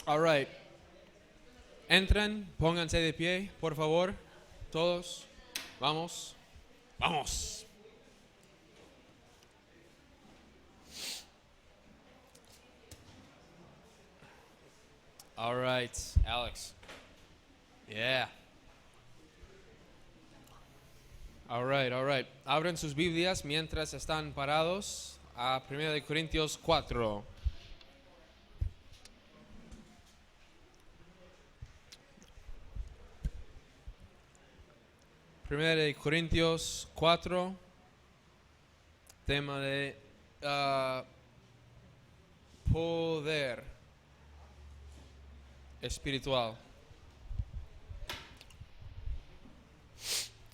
All right. Entren, pónganse de pie, por favor. Todos. Vamos. Vamos. All right, Alex. Yeah. All right, all right. Abren sus Biblias mientras están parados a 1 Corintios 4. Primera de Corintios 4, tema de poder espiritual.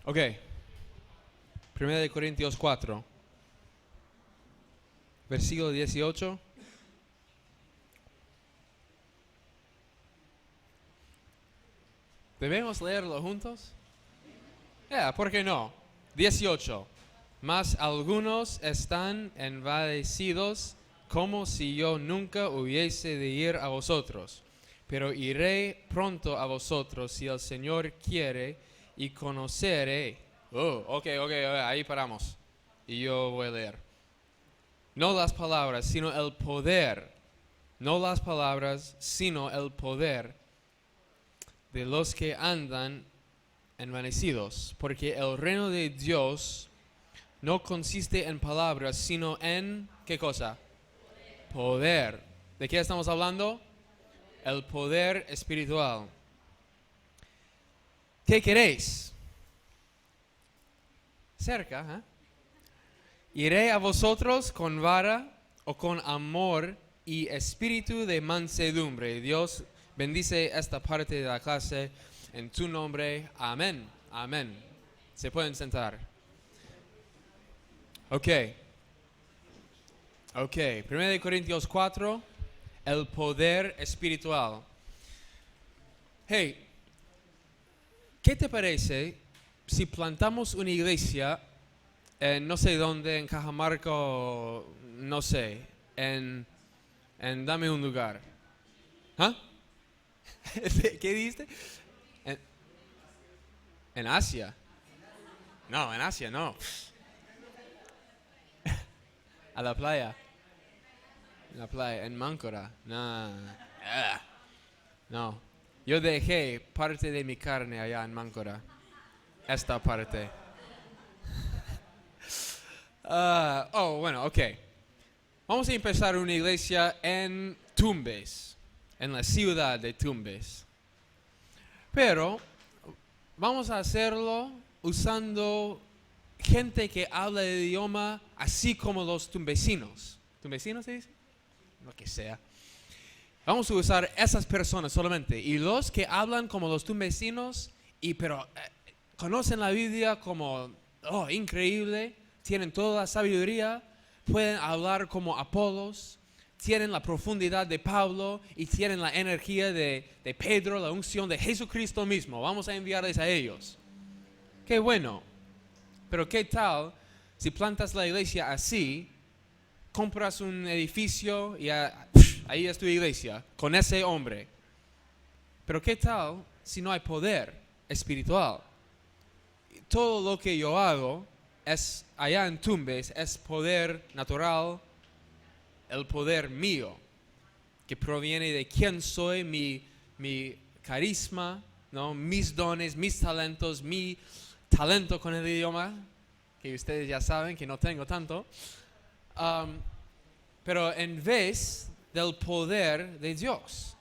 Ok, Primera de Corintios 4, versículo 18. ¿Debemos leerlo juntos? ¿Por qué no? 18. Mas algunos están envanecidos como si yo nunca hubiese de ir a vosotros. Pero iré pronto a vosotros si el Señor quiere y conoceré. Ok, ahí paramos. Y yo voy a leer. No las palabras, sino el poder. No las palabras, sino el poder de los que andan envanecidos, porque el reino de Dios no consiste en palabras, sino en, ¿qué cosa? Poder. ¿De qué estamos hablando? El poder espiritual. ¿Qué queréis? Cerca, ¿eh? ¿Iré a vosotros con vara o con amor y espíritu de mansedumbre? Dios bendice esta parte de la clase. En tu nombre, amén, amén. Se pueden sentar. Ok. 1 Corintios 4, el poder espiritual. Hey, ¿qué te parece si plantamos una iglesia en no sé dónde, en Cajamarca, no sé, en dame un lugar? ¿Ah? ¿Qué dijiste? ¿En Asia? No, en Asia no. A la playa. En la playa, en Máncora. No. No. Yo dejé parte de mi carne allá en Máncora. Esta parte. Bueno, ok. Vamos a empezar una iglesia en Tumbes. En la ciudad de Tumbes. Pero vamos a hacerlo usando gente que habla el idioma así como los tumbesinos. ¿Tumbesinos se dice? Lo que sea. Vamos a usar esas personas solamente. Y los que hablan como los tumbesinos, pero conocen la Biblia como, increíble, tienen toda la sabiduría, pueden hablar como Apolos, tienen la profundidad de Pablo y tienen la energía de Pedro, la unción de Jesucristo mismo. Vamos a enviarles a ellos. Qué bueno. Pero qué tal si plantas la iglesia así, compras un edificio y ahí es tu iglesia, con ese hombre. Pero qué tal si no hay poder espiritual. Todo lo que yo hago es allá en Tumbes, es poder natural, el poder mío, que proviene de quién soy, mi carisma, ¿no? Mis dones, mis talentos, mi talento con el idioma, que ustedes ya saben que no tengo tanto, pero en vez del poder de Dios.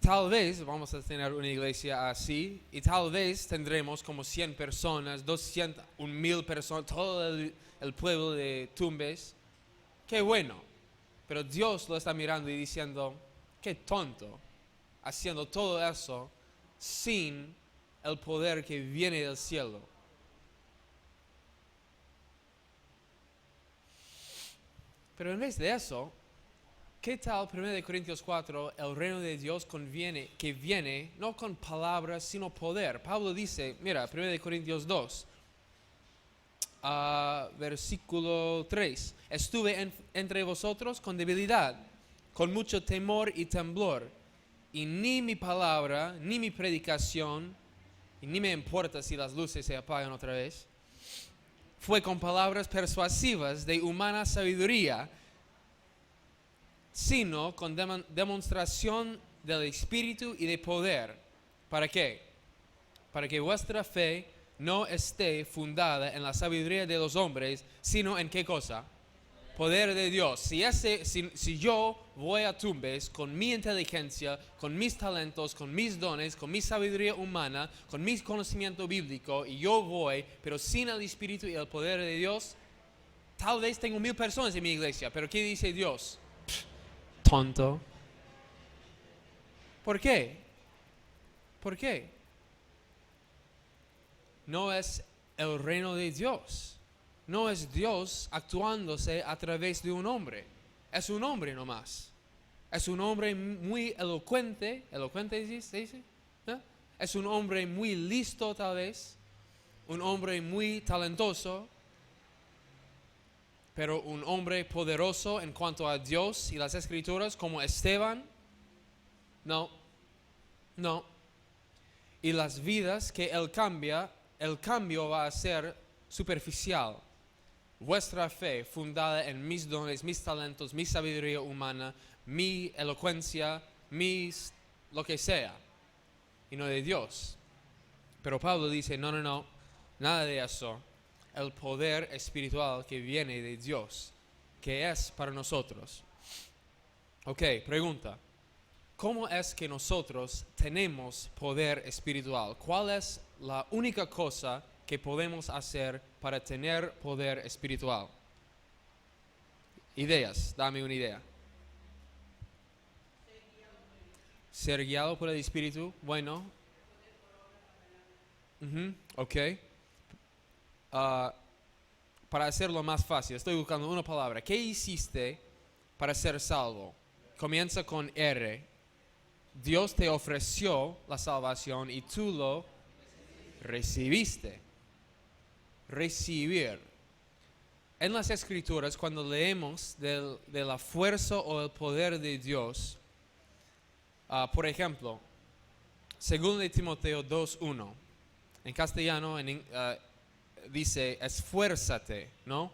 Tal vez vamos a tener una iglesia así y tal vez tendremos como 100 personas, 200, 1000 personas, todo el pueblo de Tumbes. Qué bueno, pero Dios lo está mirando y diciendo, qué tonto, haciendo todo eso sin el poder que viene del cielo. Pero en vez de eso, ¿qué tal 1 Corintios 4, el reino de Dios que viene no con palabras, sino poder? Pablo dice, mira, 1 Corintios 2, versículo 3, estuve entre vosotros con debilidad, con mucho temor y temblor. Y ni mi palabra, ni mi predicación, y ni me importa si las luces se apagan otra vez, fue con palabras persuasivas de humana sabiduría, sino con demostración del Espíritu y de poder. ¿Para qué? Para que vuestra fe no esté fundada en la sabiduría de los hombres, sino en ¿qué cosa? Poder de Dios. Si yo voy a Tumbes con mi inteligencia, con mis talentos, con mis dones, con mi sabiduría humana, con mi conocimiento bíblico, y yo voy, pero sin el Espíritu y el poder de Dios, tal vez tengo 1000 personas en mi iglesia, pero ¿qué dice Dios? Tonto. ¿Por qué? ¿Por qué? No es el reino de Dios. No es Dios actuándose a través de un hombre. Es un hombre nomás. Es un hombre muy elocuente. ¿Elocuente se dice? ¿Eh? Es un hombre muy listo tal vez. Un hombre muy talentoso. Pero un hombre poderoso en cuanto a Dios y las Escrituras como Esteban. No. No. Y las vidas que él cambia, el cambio va a ser superficial. Vuestra fe fundada en mis dones, mis talentos, mi sabiduría humana, mi elocuencia, lo que sea, y no de Dios. Pero Pablo dice, no, nada de eso. El poder espiritual que viene de Dios, que es para nosotros. Ok, pregunta. ¿Cómo es que nosotros tenemos poder espiritual? ¿Cuál es la única cosa que podemos hacer para tener poder espiritual? Ideas, dame una idea. Ser guiado por el Espíritu, bueno. Ok. Para hacerlo más fácil, estoy buscando una palabra. ¿Qué hiciste para ser salvo? Comienza con R. Dios te ofreció la salvación y tú lo recibiste. Recibir. En las Escrituras, cuando leemos de la fuerza o el poder de Dios, por ejemplo, 2 Timoteo 2:1, en castellano dice, esfuérzate, ¿no?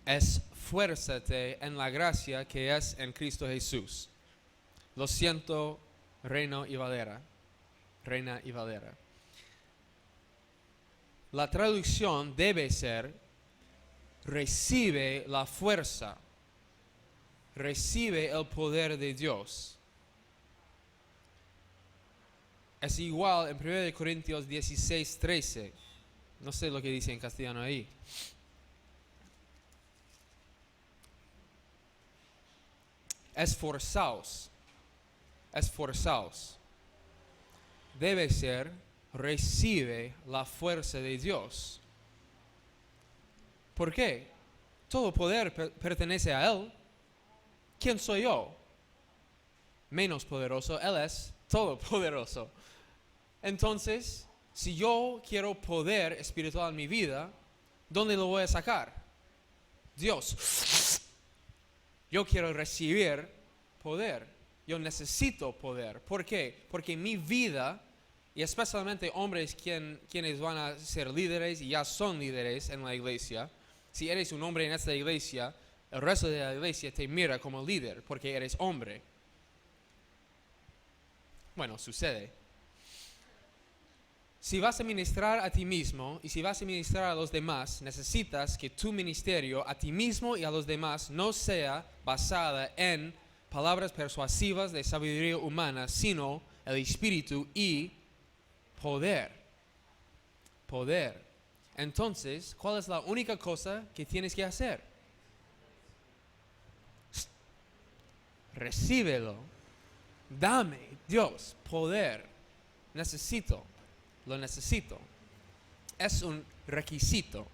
Esfuérzate en la gracia que es en Cristo Jesús. Lo siento, Reina y Valera. La traducción debe ser, recibe la fuerza, recibe el poder de Dios. Es igual en 1 Corintios 16:13. No sé lo que dice en castellano ahí. Esforzaos. Debe ser, recibe la fuerza de Dios. ¿Por qué? Todo poder pertenece a Él. ¿Quién soy yo? Menos poderoso. Él es todopoderoso. Entonces, si yo quiero poder espiritual en mi vida, ¿dónde lo voy a sacar? Dios. Yo quiero recibir poder. Yo necesito poder. ¿Por qué? Porque mi vida, y especialmente hombres quienes van a ser líderes y ya son líderes en la iglesia, si eres un hombre en esta iglesia, el resto de la iglesia te mira como líder porque eres hombre. Bueno, sucede. Si vas a ministrar a ti mismo y si vas a ministrar a los demás, necesitas que tu ministerio a ti mismo y a los demás no sea basada en palabras persuasivas de sabiduría humana, sino el Espíritu y poder. Poder. Entonces, ¿cuál es la única cosa que tienes que hacer? Recíbelo. Dame, Dios, poder. Lo necesito. Es un requisito.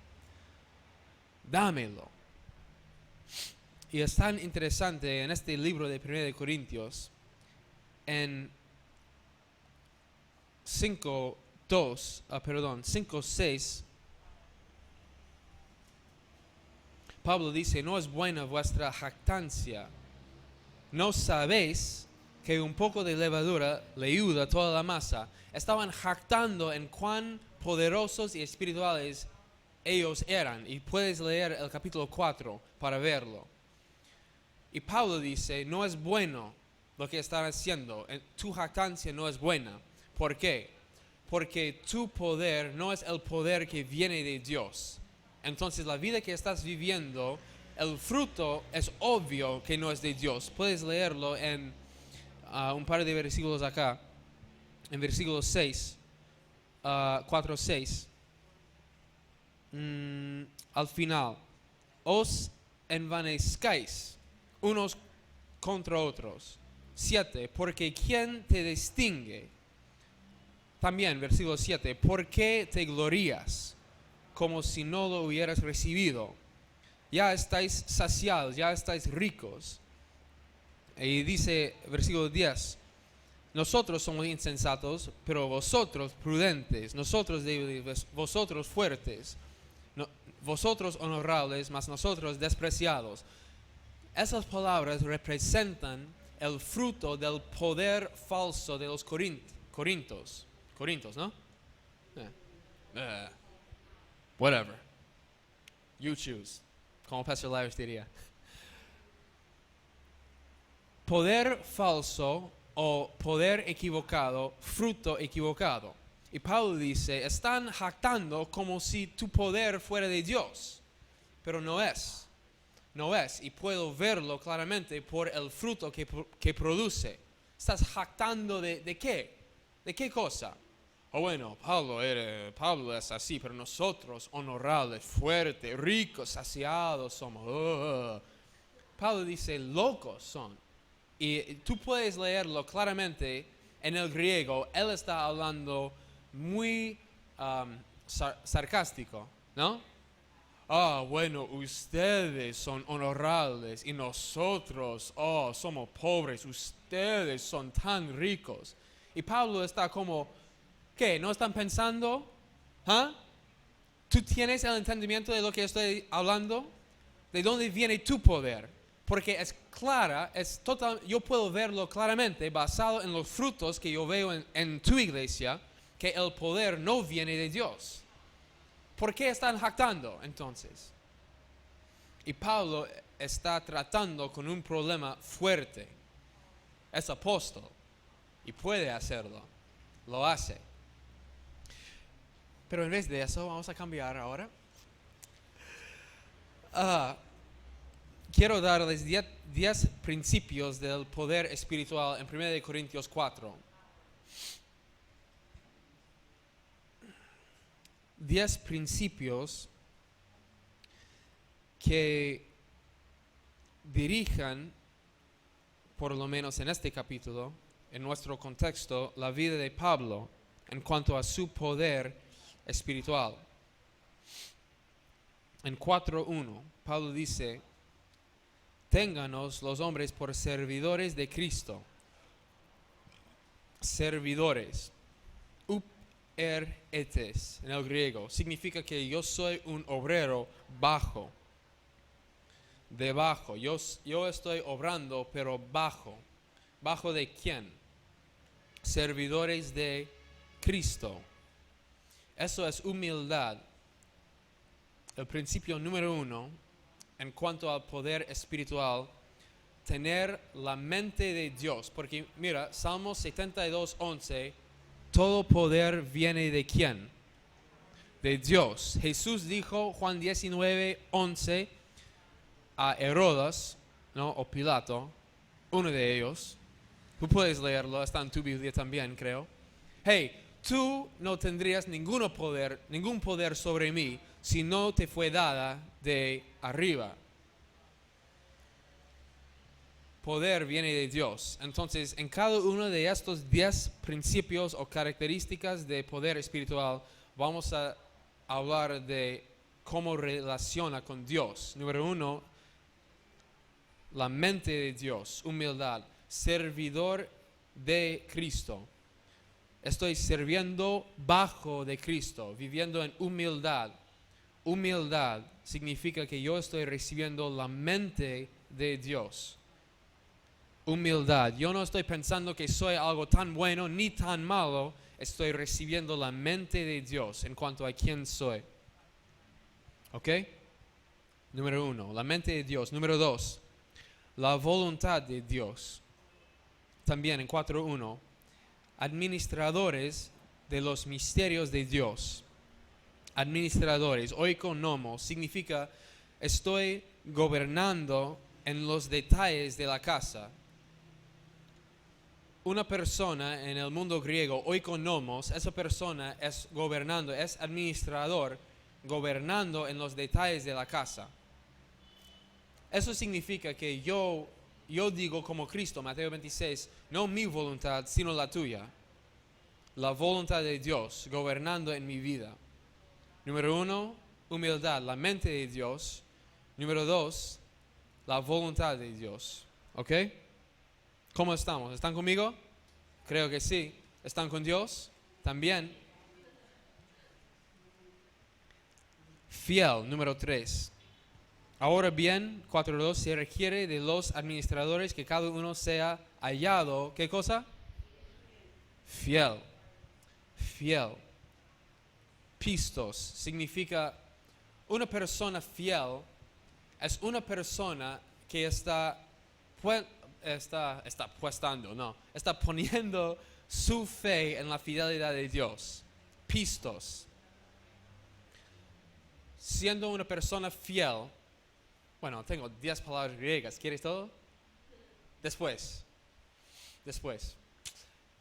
Dámelo. Y es tan interesante en este libro de 1 Corintios, en 5:6, Pablo dice, no es buena vuestra jactancia. ¿No sabéis que un poco de levadura leuda toda la masa? Estaban jactando en cuán poderosos y espirituales ellos eran. Y puedes leer el capítulo 4 para verlo. Y Pablo dice, no es bueno lo que están haciendo. Tu jactancia no es buena. ¿Por qué? Porque tu poder no es el poder que viene de Dios. Entonces la vida que estás viviendo, el fruto es obvio que no es de Dios. Puedes leerlo en un par de versículos acá. En versículo 6, 4, 6. Al final, os envanezcáis unos contra otros. 7. Porque ¿quién te distingue? También, versículo 7. ¿Por qué te glorías como si no lo hubieras recibido? Ya estáis saciados, ya estáis ricos. Y dice, versículo 10. Nosotros somos insensatos, pero vosotros prudentes. Nosotros débiles, vosotros fuertes. Vosotros honorables, mas nosotros despreciados. Esas palabras representan el fruto del poder falso de los Corintios, ¿no? Whatever. You choose. Como Pastor Lars diría. Poder falso o poder equivocado, fruto equivocado. Y Pablo dice, están jactando como si tu poder fuera de Dios. Pero no es. No es. Y puedo verlo claramente por el fruto que produce. ¿Estás jactando de qué? ¿De qué cosa? O bueno, Pablo es así, pero nosotros honorables, fuertes, ricos, saciados somos. Pablo dice, locos son. Y tú puedes leerlo claramente en el griego. Él está hablando muy sarcástico, ¿no? Bueno, ustedes son honorables y nosotros, somos pobres. Ustedes son tan ricos. Y Pablo está como, ¿qué? ¿No están pensando? ¿Tú tienes el entendimiento de lo que estoy hablando? ¿De dónde viene tu poder? Porque es clara, yo puedo verlo claramente basado en los frutos que yo veo en tu iglesia, que el poder no viene de Dios. ¿Por qué están jactando entonces? Y Pablo está tratando con un problema fuerte. Es apóstol y puede hacerlo. Lo hace. Pero en vez de eso, vamos a cambiar ahora. Quiero darles 10 principios del poder espiritual en 1 Corintios 4. 10 principios que dirijan, por lo menos en este capítulo, en nuestro contexto, la vida de Pablo en cuanto a su poder espiritual. En 4:1, Pablo dice, ténganos los hombres por servidores de Cristo. Servidores. Etes en el griego significa que yo soy un obrero bajo, debajo. Yo estoy obrando, pero bajo. ¿Bajo de quién? Servidores de Cristo. Eso es humildad. El principio número 1 en cuanto al poder espiritual, tener la mente de Dios. Porque mira, Salmos 72:11, todo poder viene de quién? De Dios. Jesús dijo, Juan 19:11, a Herodes, ¿no? O Pilato, uno de ellos. Tú puedes leerlo, está en tu Biblia también, creo. Hey, tú no tendrías ningún poder sobre mí si no te fue dada de arriba. Poder viene de Dios. Entonces, en cada uno de estos 10 principios o características de poder espiritual, vamos a hablar de cómo relaciona con Dios. Número 1, la mente de Dios, humildad, servidor de Cristo. Estoy sirviendo bajo de Cristo, viviendo en humildad. humildad significa que yo estoy recibiendo la mente de Dios. Humildad. Yo no estoy pensando que soy algo tan bueno ni tan malo. Estoy recibiendo la mente de Dios en cuanto a quién soy. ¿Ok? Número 1, la mente de Dios. Número 2, la voluntad de Dios. También en 4.1, administradores de los misterios de Dios. Administradores, oikonomos, significa estoy gobernando en los detalles de la casa. Una persona en el mundo griego, oikonomos, esa persona es gobernando, es administrador, gobernando en los detalles de la casa. Eso significa que yo digo como Cristo, Mateo 26, no mi voluntad, sino la tuya. La voluntad de Dios gobernando en mi vida. Número 1, humildad, la mente de Dios. Número 2, la voluntad de Dios. ¿Ok? ¿Cómo estamos? ¿Están conmigo? Creo que sí. ¿Están con Dios? También. Fiel, número 3. Ahora bien, 4.2, se requiere de los administradores que cada uno sea hallado, ¿qué cosa? Fiel. Fiel. Pistos significa una persona fiel es una persona que está poniendo su fe en la fidelidad de Dios. Pistos. Siendo una persona fiel. Bueno, tengo 10 palabras griegas. ¿Quieres todo? Después.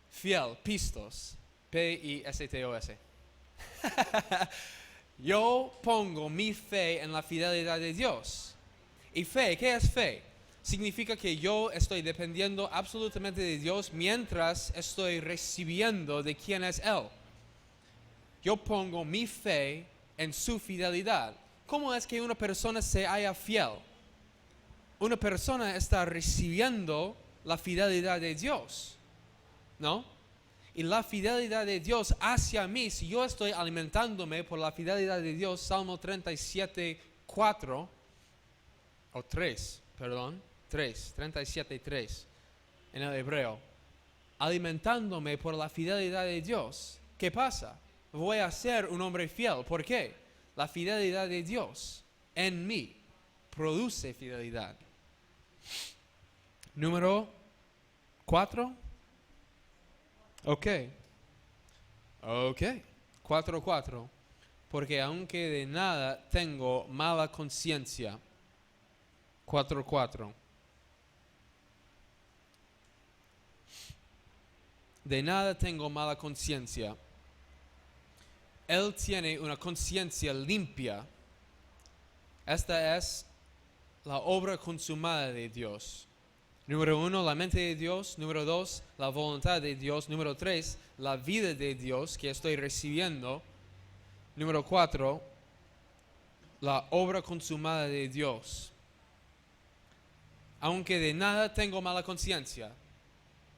Fiel, pistos. P-I-S-T-O-S. Yo pongo mi fe en la fidelidad de Dios. ¿Y fe? ¿Qué es fe? Significa que yo estoy dependiendo absolutamente de Dios mientras estoy recibiendo de quién es Él. Yo pongo mi fe en su fidelidad. ¿Cómo es que una persona se halla fiel? Una persona está recibiendo la fidelidad de Dios, ¿no? Y la fidelidad de Dios hacia mí, si yo estoy alimentándome por la fidelidad de Dios, Salmo 37.3, en el hebreo, alimentándome por la fidelidad de Dios, ¿qué pasa? Voy a ser un hombre fiel. ¿Por qué? La fidelidad de Dios en mí produce fidelidad. Número 4. Ok. 4.4. Porque aunque de nada tengo mala conciencia. 4.4. De nada tengo mala conciencia. Él tiene una conciencia limpia. Esta es la obra consumada de Dios. Número 1, la mente de Dios. Número 2, la voluntad de Dios. Número 3, la vida de Dios que estoy recibiendo. Número 4, la obra consumada de Dios. Aunque de nada tengo mala conciencia.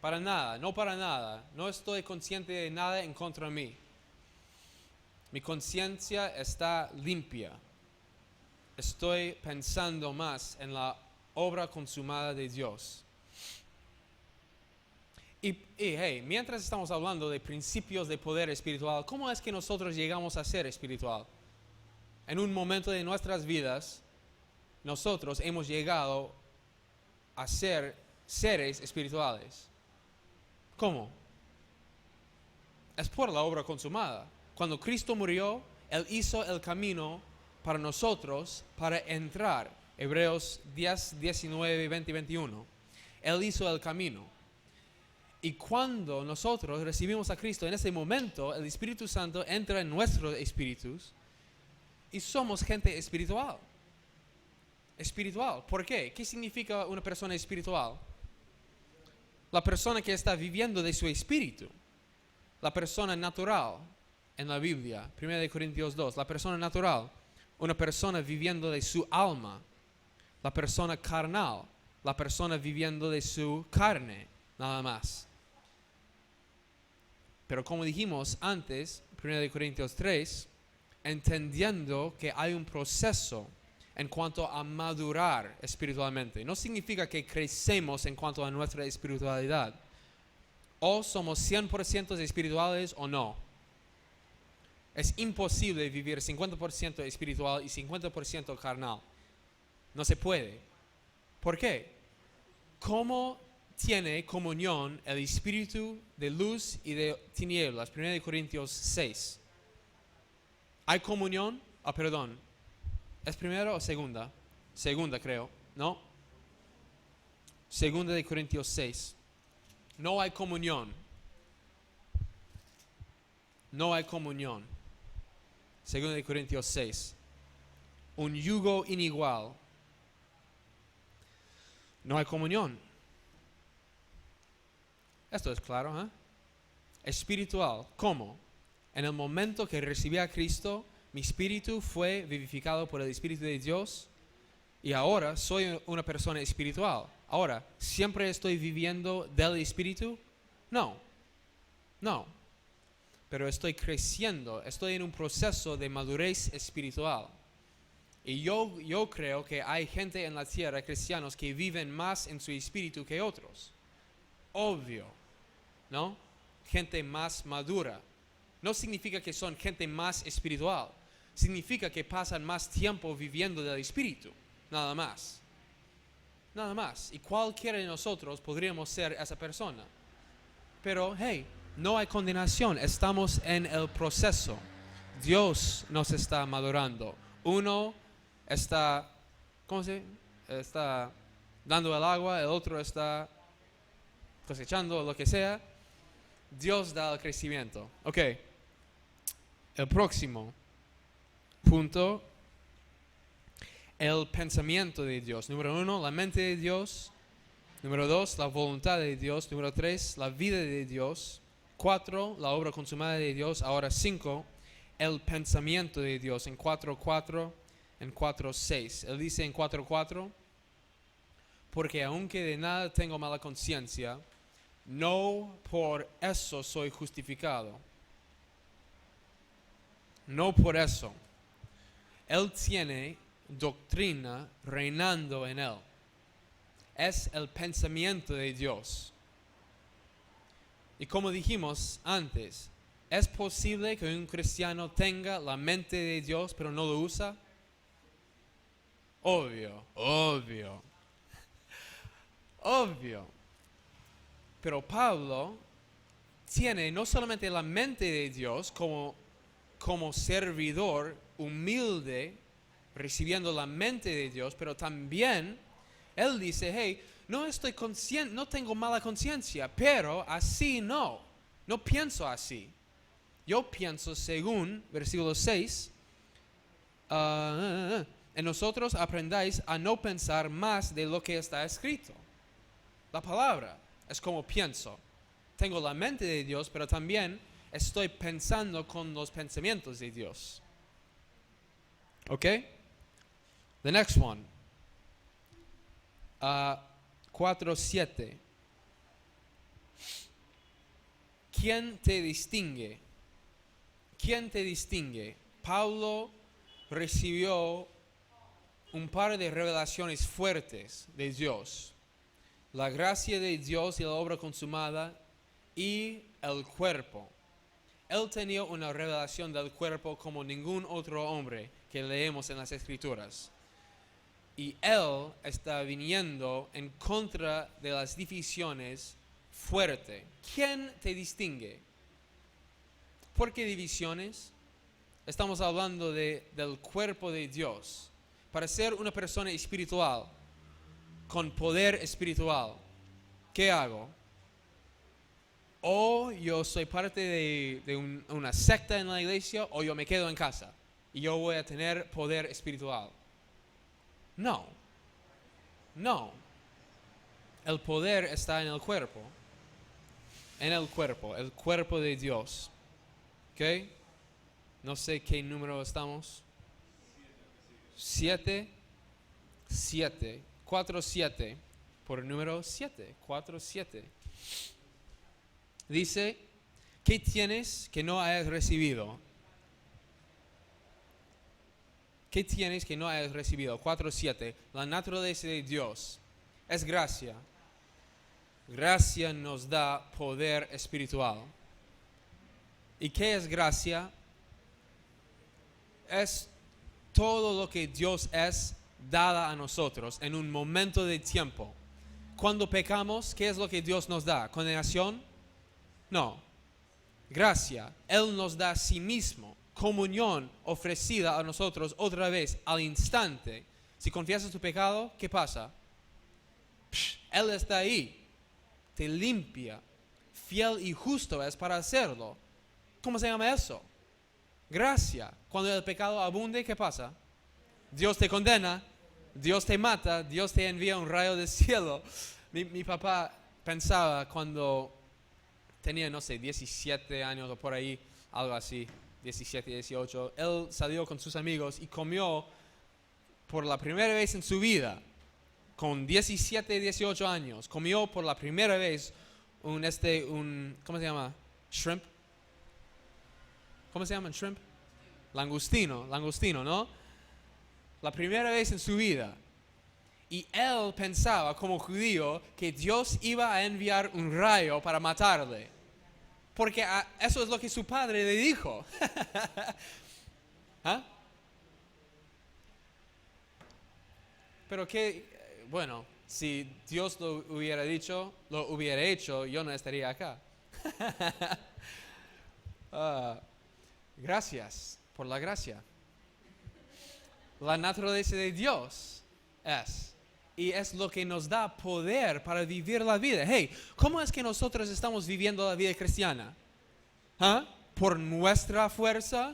Para nada, no para nada. No estoy consciente de nada en contra de mí. Mi conciencia está limpia. Estoy pensando más en la obra consumada de Dios. Y hey, mientras estamos hablando de principios de poder espiritual, ¿cómo es que nosotros llegamos a ser espiritual? En un momento de nuestras vidas, nosotros hemos llegado a ser seres espirituales. ¿Cómo? Es por la obra consumada. Cuando Cristo murió, Él hizo el camino para nosotros para entrar. Hebreos 10, 19, 20 y 21. Él hizo el camino. Y cuando nosotros recibimos a Cristo, en ese momento el Espíritu Santo entra en nuestros espíritus y somos gente espiritual. Espiritual. ¿Por qué? ¿Qué significa una persona espiritual? La persona que está viviendo de su espíritu. La persona natural en la Biblia. 1 Corintios 2. La persona natural. Una persona viviendo de su alma. La persona carnal. La persona viviendo de su carne. Nada más. Pero como dijimos antes, 1 Corintios 3, entendiendo que hay un proceso en cuanto a madurar espiritualmente. No significa que crecemos en cuanto a nuestra espiritualidad. O somos 100% espirituales o no. Es imposible vivir 50% espiritual y 50% carnal. No se puede. ¿Por qué? ¿Cómo tiene comunión el espíritu de luz y de tinieblas? 1 Corintios 6. ¿Hay comunión? Perdón. ¿Es primera o segunda? Segunda, creo. ¿No? Segunda de Corintios 6. No hay comunión. No hay comunión. Segunda de Corintios 6. Un yugo inigual. No hay comunión. Esto es claro, ¿eh? Espiritual. ¿Cómo? En el momento que recibí a Cristo, mi espíritu fue vivificado por el Espíritu de Dios y ahora soy una persona espiritual. Ahora, ¿siempre estoy viviendo del Espíritu? No. Pero estoy creciendo, estoy en un proceso de madurez espiritual. Y yo creo que hay gente en la tierra, cristianos, que viven más en su espíritu que otros. Obvio, ¿no? Gente más madura. No significa que son gente más espiritual. Significa que pasan más tiempo viviendo del espíritu. Nada más. Nada más. Y cualquiera de nosotros podríamos ser esa persona. Pero, hey, no hay condenación. Estamos en el proceso. Dios nos está madurando. Uno está, está dando el agua, el otro está cosechando, lo que sea. Dios da el crecimiento. Ok. El próximo punto, el pensamiento de Dios. Número 1, la mente de Dios. Número 2, la voluntad de Dios. Número 3, la vida de Dios. 4, la obra consumada de Dios. Ahora 5, el pensamiento de Dios. En 4:4, en 4:6. Él dice en 4:4, porque aunque de nada tengo mala conciencia, no por eso soy justificado. No por eso. Él tiene doctrina reinando en él. Es el pensamiento de Dios. Y como dijimos antes, ¿es posible que un cristiano tenga la mente de Dios pero no lo usa? Obvio. Pero Pablo tiene no solamente la mente de Dios como servidor humilde, recibiendo la mente de Dios, pero también él dice, hey, no estoy consciente, no tengo mala conciencia, pero así no pienso así. Yo pienso según, versículo 6, en nosotros aprendáis a no pensar más de lo que está escrito. La palabra es como pienso. Tengo la mente de Dios, pero también estoy pensando con los pensamientos de Dios. Okay? The next one. 4:7. ¿Quién te distingue? ¿Quién te distingue? Pablo recibió un par de revelaciones fuertes de Dios. La gracia de Dios y la obra consumada y el cuerpo. Él tenía una revelación del cuerpo como ningún otro hombre que leemos en las Escrituras. Y él está viniendo en contra de las divisiones fuerte. ¿Quién te distingue? ¿Por qué divisiones? Estamos hablando del cuerpo de Dios. Para ser una persona espiritual, con poder espiritual, ¿qué hago? O yo soy parte de una secta en la iglesia, o yo me quedo en casa y yo voy a tener poder espiritual. No. El poder está en el cuerpo. El cuerpo de Dios. ¿Ok? No sé qué número estamos. 7. 4:7. Por el número 7. 4:7. Dice, ¿qué tienes que no hayas recibido? ¿Qué tienes que no hayas recibido? 4:7. La naturaleza de Dios es gracia. Gracia nos da poder espiritual. ¿Y qué es gracia? Es todo lo que Dios es dada a nosotros en un momento de tiempo. Cuando pecamos, ¿qué es lo que Dios nos da? ¿Condenación? No. Gracia. Él nos da a sí mismo. Comunión ofrecida a nosotros otra vez al instante. Si confiesas tu pecado, ¿qué pasa? Él está ahí. Te limpia. Fiel y justo es para hacerlo. ¿Cómo se llama eso? Gracia. Cuando el pecado abunde, ¿qué pasa? Dios te condena, Dios te mata, Dios te envía un rayo del cielo. Mi papá pensaba cuando tenía, 17 años o por ahí, algo así, 17, 18, él salió con sus amigos y comió por la primera vez en su vida, con 17, 18 años, comió por la primera vez ¿cómo se llama? Shrimp. ¿Cómo se llama? Shrimp. Langostino, ¿no? La primera vez en su vida. Y él pensaba como judío que Dios iba a enviar un rayo para matarle. Porque eso es lo que su padre le dijo. ¿Ah? Pero bueno, si Dios lo hubiera dicho, lo hubiera hecho, yo no estaría acá. Gracias por la gracia. La naturaleza de Dios y es lo que nos da poder para vivir la vida. Hey, ¿cómo es que nosotros estamos viviendo la vida cristiana? ¿Ah? ¿Por nuestra fuerza?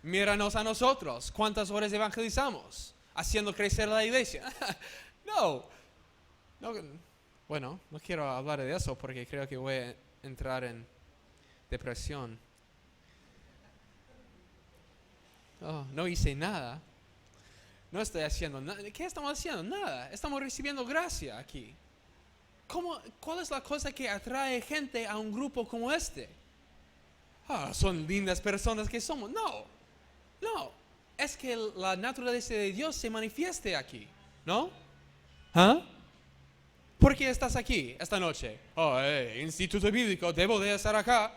Míranos a nosotros. ¿Cuántas horas evangelizamos? Haciendo crecer la iglesia. No. Bueno, no quiero hablar de eso porque creo que voy a entrar en depresión. No hice nada. No estoy haciendo nada. ¿Qué estamos haciendo? Nada. Estamos recibiendo gracia aquí. ¿Cuál es la cosa que atrae gente a un grupo como este? Son lindas personas que somos. No. Es que la naturaleza de Dios se manifieste aquí. ¿No? ¿Por qué estás aquí esta noche? Instituto Bíblico, debo de estar acá.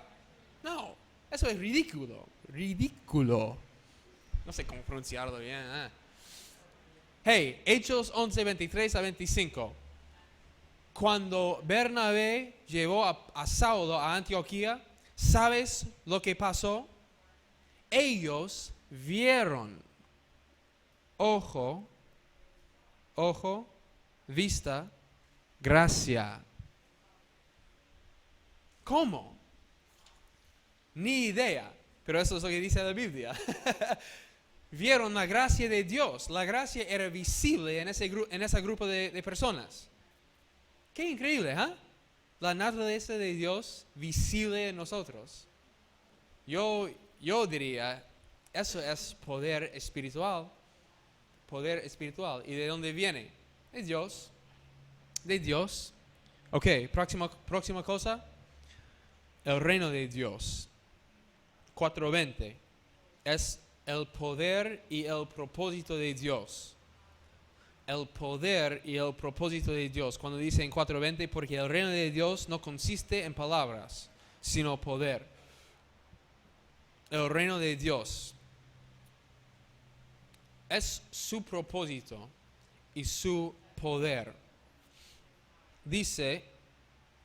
No. Eso es ridículo. No sé cómo pronunciarlo bien. Hey, Hechos 11, 23 a 25. Cuando Bernabé llevó a Saulo a Antioquía, ¿sabes lo que pasó? Ellos vieron ojo, vista, gracia. ¿Cómo? Ni idea, pero eso es lo que dice la Biblia. Vieron la gracia de Dios. La gracia era visible en ese grupo de personas. Qué increíble, ¿eh? La naturaleza de Dios visible en nosotros. Yo diría, eso es poder espiritual. Poder espiritual. ¿Y de dónde viene? De Dios. Ok, próxima cosa. El reino de Dios. 4:20. Es el poder y el propósito de Dios. El poder y el propósito de Dios. Cuando dice en 4:20, porque el reino de Dios no consiste en palabras, sino poder. El reino de Dios es su propósito y su poder. Dice,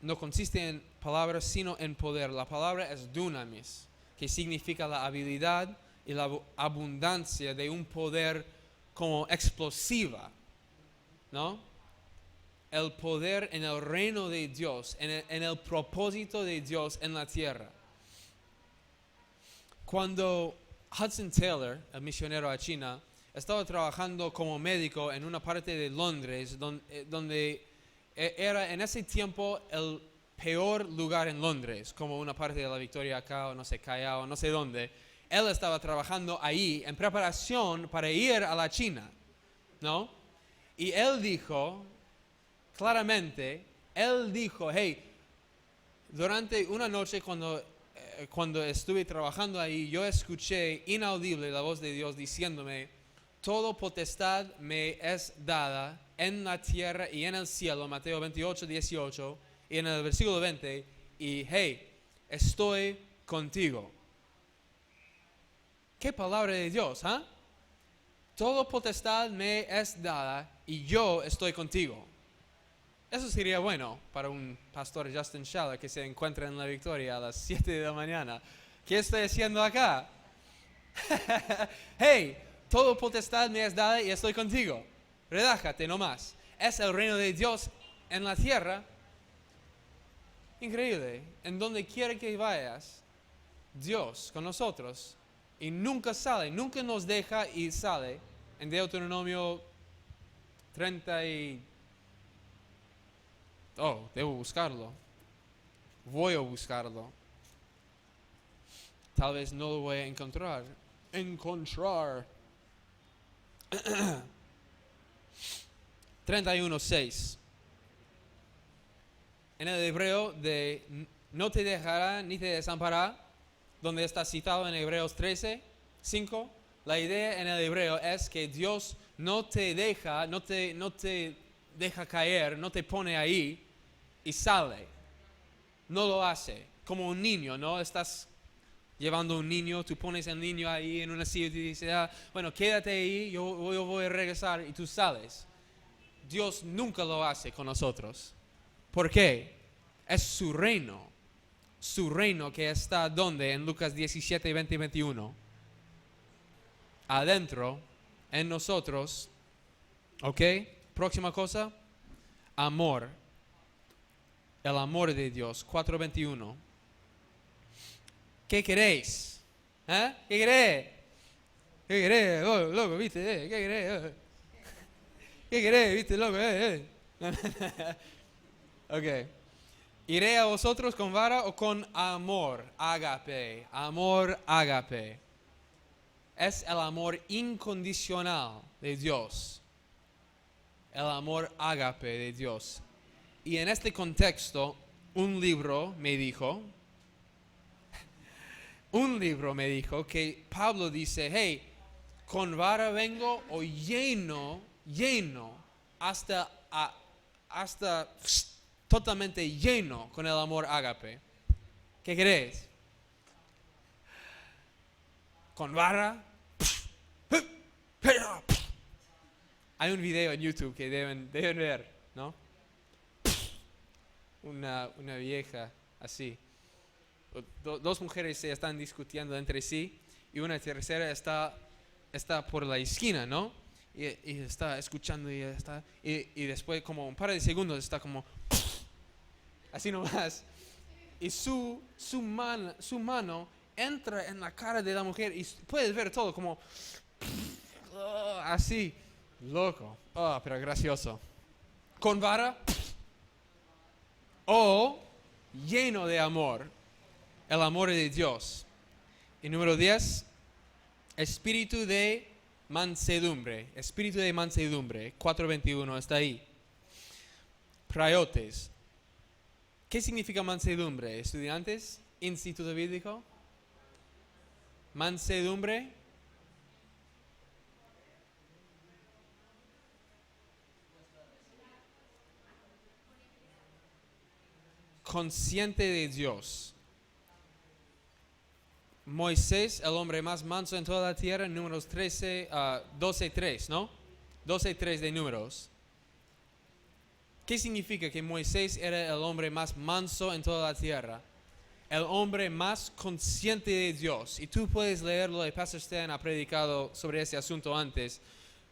no consiste en palabras, sino en poder. La palabra es dunamis, que significa la habilidad y la abundancia de un poder como explosiva, ¿no? El poder en el reino de Dios, en el propósito de Dios en la tierra. Cuando Hudson Taylor, el misionero a China, estaba trabajando como médico en una parte de Londres, donde era en ese tiempo el peor lugar en Londres, como una parte de la Victoria acá, o no sé, Callao, no sé dónde. Él estaba trabajando ahí en preparación para ir a la China, ¿no? Y él dijo, claramente, hey, durante una noche cuando cuando estuve trabajando ahí, yo escuché inaudible la voz de Dios diciéndome, toda potestad me es dada en la tierra y en el cielo, Mateo 28, 18, y en el versículo 20, y hey, estoy contigo. ¿Qué palabra de Dios, ¿ah? Toda potestad me es dada y yo estoy contigo. Eso sería bueno para un pastor Justin Schaller que se encuentra en la Victoria a las 7 de la mañana. ¿Qué estoy haciendo acá? Hey, toda potestad me es dada y estoy contigo. Relájate nomás. Es el reino de Dios en la tierra. Increíble. En donde quiera que vayas, Dios con nosotros. Y nunca sale, nunca nos deja y sale. En Deuteronomio 30 y... Oh, debo buscarlo. Voy a buscarlo. Tal vez no lo voy a encontrar. 31:6. En el hebreo de no te dejará ni te desamparará, donde está citado en Hebreos 13:5, la idea en el hebreo es que Dios no te deja, no te deja caer, no te pone ahí y sale. No lo hace. Como un niño, ¿no? Estás llevando un niño, tú pones al niño ahí en una silla y te dices, bueno, quédate ahí, yo voy a regresar y tú sales. Dios nunca lo hace con nosotros. ¿Por qué? Es su reino. Su reino que está donde en Lucas 17, 20 y 21. Adentro, en nosotros. ¿Ok? Próxima cosa. Amor. El amor de Dios. 4:21. ¿Qué queréis? ¿Eh? ¿Qué queréis? ¿Qué queréis? Oh, loco, ¿viste? ¿Qué queréis? ¿Qué queréis? ¿Viste, loco? Ok. ¿Iré a vosotros con vara o con amor? Ágape. Amor, ágape. Es el amor incondicional de Dios. El amor ágape de Dios. Y en este contexto, un libro me dijo que Pablo dice, hey, con vara vengo o lleno, hasta totalmente lleno con el amor ágape. ¿Qué crees? Con vara. Hay un video en YouTube que deben ver, ¿no? Una vieja así. Dos mujeres se están discutiendo entre sí y una tercera está por la esquina, ¿no? Y está escuchando y después como un par de segundos está como así nomás. Y su mano entra en la cara de la mujer y puedes ver todo como así, loco, pero gracioso. Con vara o lleno de amor, el amor de Dios. Y número 10, espíritu de mansedumbre. Espíritu de mansedumbre, 4:21, está ahí. Praiotes. ¿Qué significa mansedumbre? Estudiantes, Instituto Bíblico. Mansedumbre. Consciente de Dios. Moisés, el hombre más manso en toda la tierra, números 12:3, ¿no? 12:3 de números. ¿Qué significa que Moisés era el hombre más manso en toda la tierra? El hombre más consciente de Dios. Y tú puedes leerlo, el Pastor Stan ha predicado sobre ese asunto antes.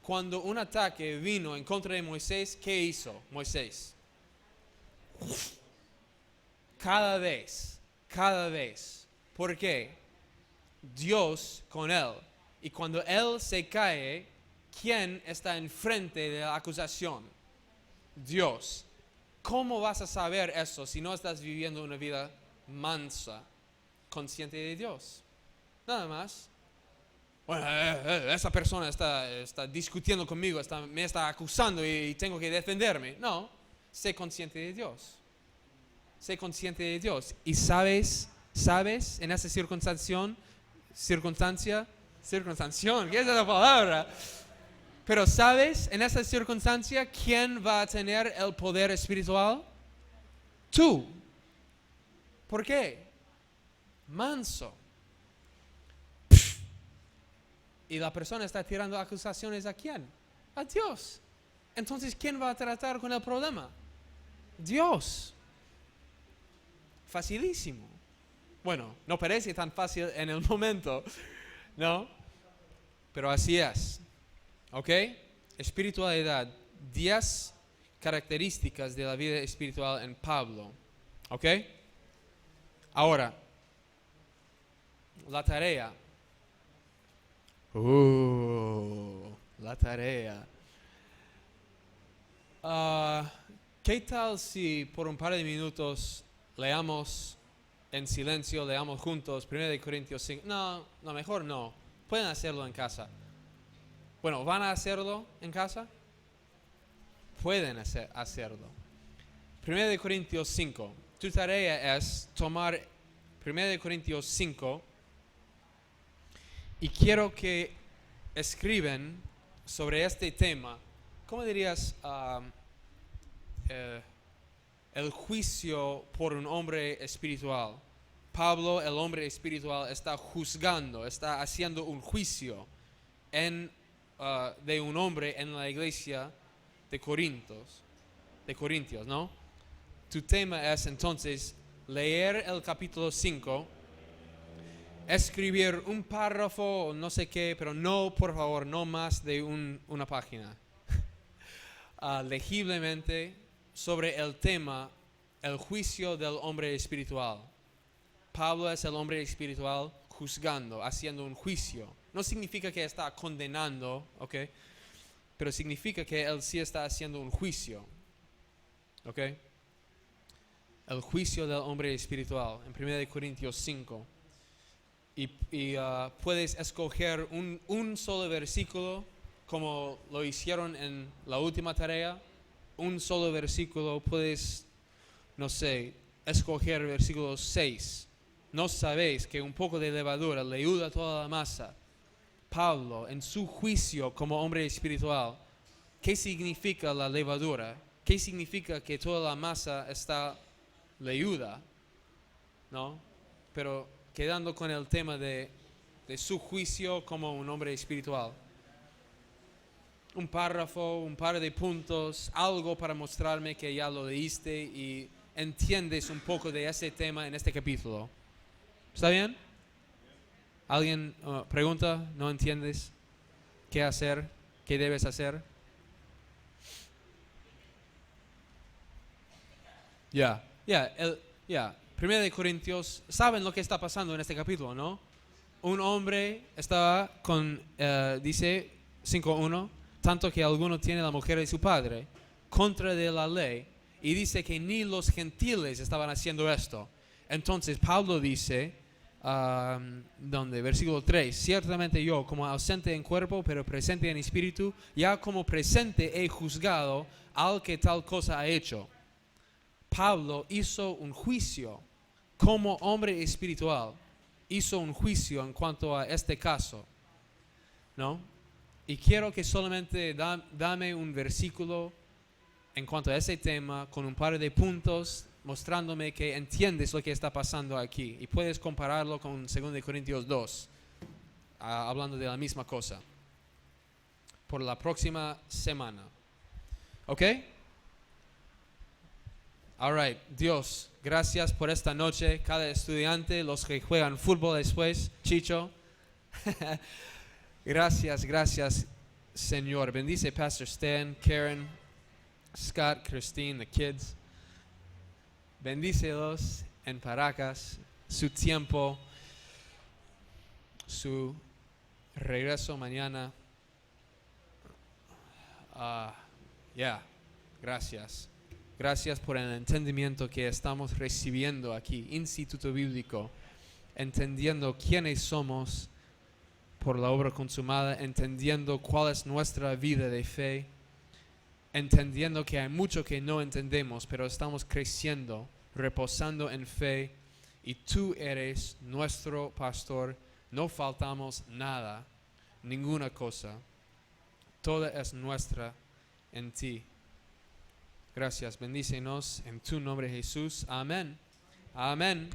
Cuando un ataque vino en contra de Moisés, ¿qué hizo Moisés? Cada vez. ¿Por qué? Dios con él. Y cuando él se cae, ¿quién está enfrente de la acusación? Dios. ¿Cómo vas a saber eso si no estás viviendo una vida mansa, consciente de Dios? Nada más. Bueno, esa persona está discutiendo conmigo, me está acusando y tengo que defenderme. No, sé consciente de Dios. Sé consciente de Dios. Y sabes ¿Sabes en esa circunstancia, ¿qué es esa palabra? Pero ¿sabes en esa circunstancia quién va a tener el poder espiritual? Tú. ¿Por qué? Manso. Y la persona está tirando acusaciones ¿a quién? A Dios. Entonces, ¿quién va a tratar con el problema? Dios. Facilísimo. Bueno, no parece tan fácil en el momento, ¿no? Pero así es. ¿Ok? Espiritualidad. 10 características de la vida espiritual en Pablo. ¿Ok? Ahora, la tarea. La tarea. ¿Qué tal si por un par de minutos leamos en silencio, leamos juntos 1 Corintios 5? No, mejor no. Pueden hacerlo en casa. Bueno, ¿van a hacerlo en casa? Pueden hacerlo. 1 Corintios 5. Tu tarea es tomar 1 Corintios 5 y quiero que escriben sobre este tema. ¿Cómo dirías? El juicio por un hombre espiritual. Pablo, el hombre espiritual, está juzgando, está haciendo un juicio de un hombre en la iglesia de Corintios, ¿no? Tu tema es entonces leer el capítulo 5, escribir un párrafo o no sé qué, pero no, por favor, no más de una página. Legiblemente sobre el tema, el juicio del hombre espiritual. Pablo es el hombre espiritual juzgando, haciendo un juicio. No significa que está condenando, ¿ok? Pero significa que él sí está haciendo un juicio, ¿ok? El juicio del hombre espiritual, en 1 Corintios 5. Y puedes escoger un solo versículo, como lo hicieron en la última tarea. Un solo versículo, puedes, no sé, escoger el versículo 6. ¿No sabéis que un poco de levadura leuda toda la masa? Pablo, en su juicio como hombre espiritual, ¿qué significa la levadura? ¿Qué significa que toda la masa está leuda? ¿No? Pero quedando con el tema de su juicio como un hombre espiritual. Un párrafo, un par de puntos, algo para mostrarme que ya lo leíste y entiendes un poco de ese tema en este capítulo. ¿Está bien? ¿Alguien pregunta? ¿No entiendes? ¿Qué hacer? ¿Qué debes hacer? Ya. 1 Corintios, ¿saben lo que está pasando en este capítulo, no? Un hombre estaba dice 5:1, tanto que alguno tiene la mujer de su padre, contra de la ley, y dice que ni los gentiles estaban haciendo esto. Entonces Pablo dice, versículo 3, ciertamente yo, como ausente en cuerpo, pero presente en espíritu, ya como presente he juzgado al que tal cosa ha hecho. Pablo hizo un juicio como hombre espiritual, hizo un juicio en cuanto a este caso, ¿no? Y quiero que solamente dame un versículo en cuanto a ese tema con un par de puntos mostrándome que entiendes lo que está pasando aquí y puedes compararlo con 2 Corintios 2, hablando de la misma cosa, por la próxima semana. ¿Ok? Alright, Dios, gracias por esta noche. Cada estudiante, los que juegan fútbol después, Chicho. Gracias, Señor. Bendice Pastor Stan, Karen, Scott, Christine, the kids. Bendícelos en Paracas, su tiempo, su regreso mañana. Gracias. Gracias por el entendimiento que estamos recibiendo aquí, Instituto Bíblico, entendiendo quiénes somos por la obra consumada, entendiendo cuál es nuestra vida de fe, entendiendo que hay mucho que no entendemos, pero estamos creciendo, reposando en fe y tú eres nuestro pastor. No faltamos nada, ninguna cosa. Toda es nuestra en ti. Gracias, bendícenos en tu nombre, Jesús. Amén. Amén.